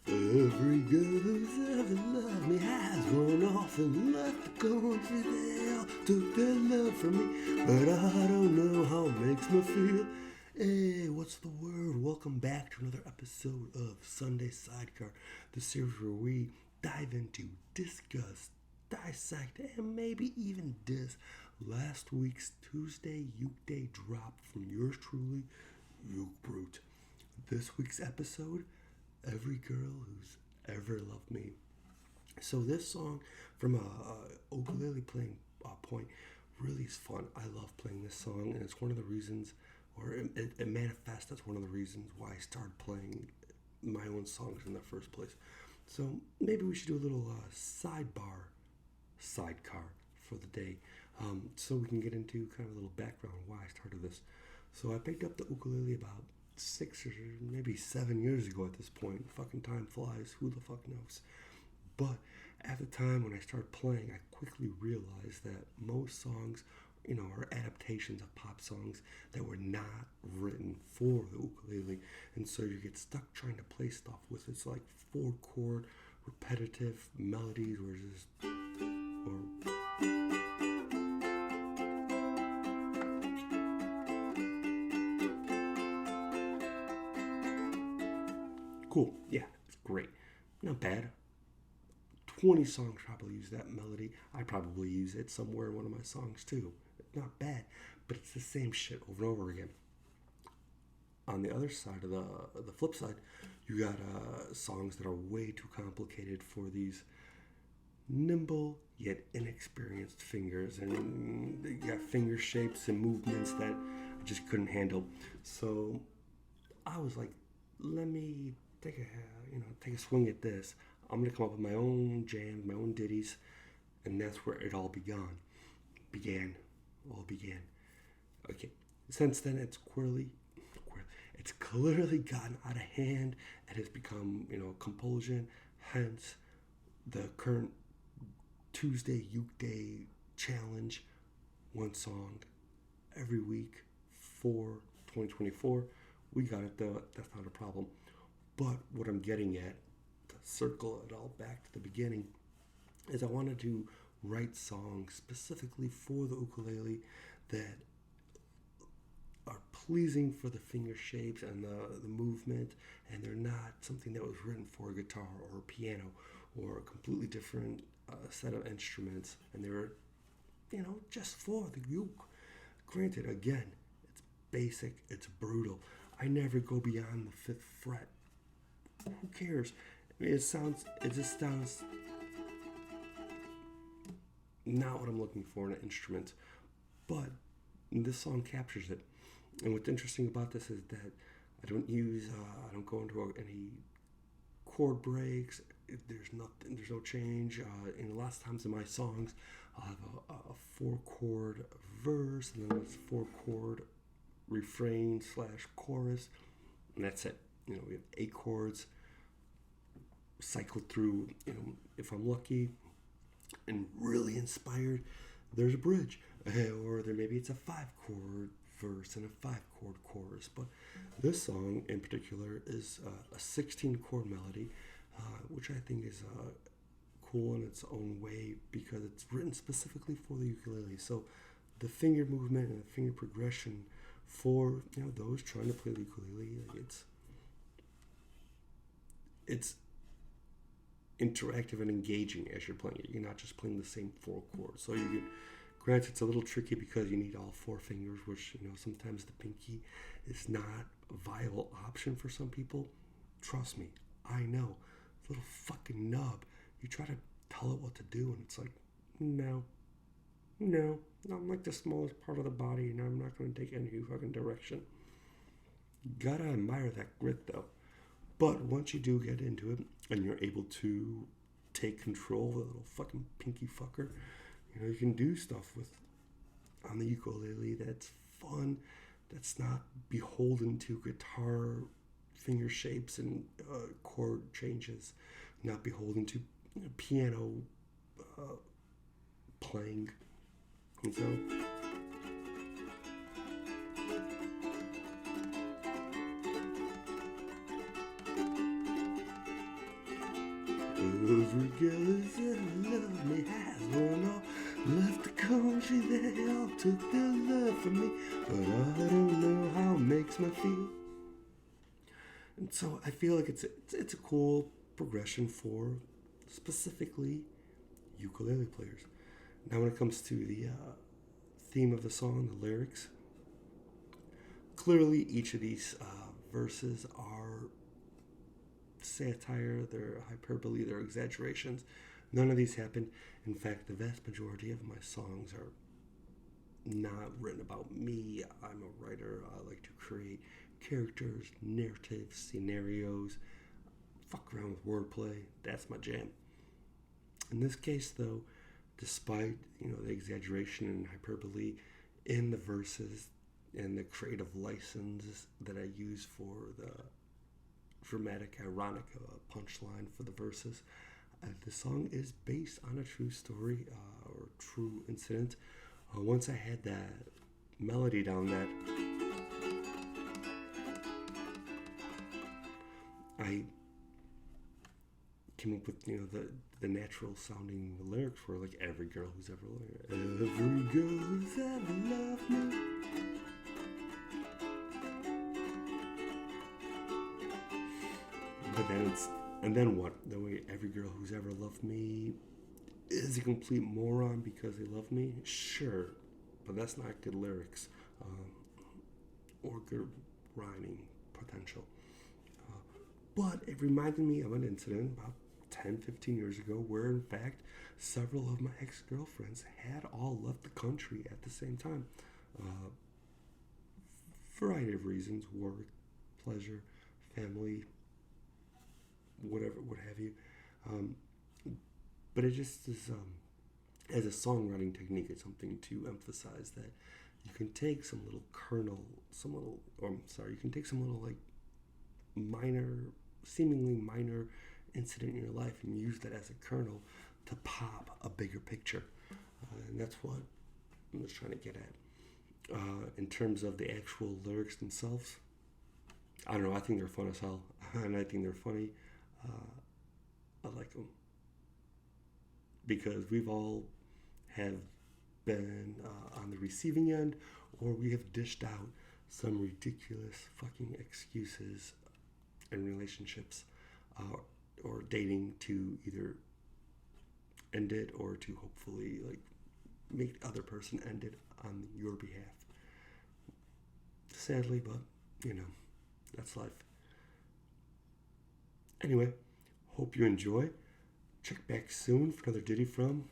Every girl who's ever loved me has run off and left the country. They all took their love from me, but I don't know how it makes me feel. Hey, what's the word? Welcome back to another episode of Sunday Sidecar, the series where we dive into, discuss, dissect, and maybe even diss last week's Tuesday Ukeday drop from yours truly, Uke Brute. This week's episode, Every Girl Who's Ever Loved Me. So this song from a ukulele playing point really is fun. I love playing this song, and it's one of the reasons, or it manifests as one of the reasons why I started playing my own songs in the first place. So maybe we should do a little sidecar for the day, so we can get into kind of a little background on why I started this. So I picked up the ukulele about 6 or maybe 7 years ago at this point. Fucking time flies, who the fuck knows? But at the time when I started playing, I quickly realized that most songs, are adaptations of pop songs that were not written for the ukulele. And so you get stuck trying to play stuff with its like 4-chord repetitive melodies or just cool. Yeah, it's great. Not bad. 20 songs probably use that melody. I probably use it somewhere in one of my songs too. Not bad, but it's the same shit over and over again. On the other side of the flip side, you got songs that are way too complicated for these nimble yet inexperienced fingers, and you got finger shapes and movements that I just couldn't handle. So I was like, let me take a swing at this. I'm gonna come up with my own jams, my own ditties, and that's where it all began. Okay. Since then, it's clearly gotten out of hand and has become, compulsion. Hence, the current Tuesday Ukeday challenge, one song every week for 2024. We got it though. That's not a problem. But what I'm getting at, to circle it all back to the beginning, is I wanted to write songs specifically for the ukulele that are pleasing for the finger shapes and the movement, and they're not something that was written for a guitar or a piano or a completely different set of instruments, and they were, just for the uke. Granted, again, it's basic, it's brutal. I never go beyond the 5th fret. Who cares? I mean, it just sounds not what I'm looking for in an instrument, but this song captures it. And what's interesting about this is that I don't go into any chord breaks. There's no change. And lots of times in my songs, I'll have a 4-chord verse, and then it's 4-chord refrain / chorus, and that's it. We have 8 chords cycled through. If I'm lucky and really inspired, there's a bridge, or maybe it's a 5-chord verse and a 5-chord chorus. But this song in particular is a 16-chord melody, which I think is cool in its own way because it's written specifically for the ukulele. So the finger movement and the finger progression for those trying to play the ukulele, it's interactive and engaging as you're playing it. You're not just playing the same 4 chords. So granted, it's a little tricky because you need all 4 fingers, which sometimes the pinky is not a viable option for some people. Trust me, I know. It's a little fucking nub. You try to tell it what to do, and it's like, no, I'm like the smallest part of the body, and I'm not going to take any fucking direction. Gotta admire that grit, though. But once you do get into it, and you're able to take control of the little fucking pinky fucker, you can do stuff on the ukulele that's fun, that's not beholden to guitar finger shapes and chord changes, not beholden to piano playing. And so Every girl who's ever loved me has run off, left the country. They all took their love from me, but I don't know how it makes me feel. And so I feel like it's a cool progression for specifically ukulele players. Now when it comes to the theme of the song, the lyrics, clearly each of these verses are satire, they're hyperbole, they're exaggerations. None of these happen. In fact, the vast majority of my songs are not written about me. I'm a writer. I like to create characters, narratives, scenarios, fuck around with wordplay. That's my jam. In this case, though, despite the exaggeration and hyperbole in the verses and the creative license that I use for the dramatic, ironic punchline for the verses, the song is based on a true story or true incident. Once I had that melody down, that I came up with the natural sounding lyrics were like every girl who's ever loved me. But then what? The way every girl who's ever loved me is a complete moron because they love me? Sure, but that's not good lyrics or good rhyming potential. But it reminded me of an incident about 10, 15 years ago where, in fact, several of my ex-girlfriends had all left the country at the same time. Variety of reasons: work, pleasure, family, whatever, what have you. But it just is, as a songwriting technique, it's something to emphasize that you can take some little like seemingly minor incident in your life and use that as a kernel to pop a bigger picture. And that's what I'm just trying to get at. In terms of the actual lyrics themselves, I don't know, I think they're fun as hell, and I think they're funny. I like them because we've all have been on the receiving end, or we have dished out some ridiculous fucking excuses in relationships or dating to either end it or to hopefully make the other person end it on your behalf. Sadly, but that's life. Anyway, hope you enjoy. Check back soon for another ditty from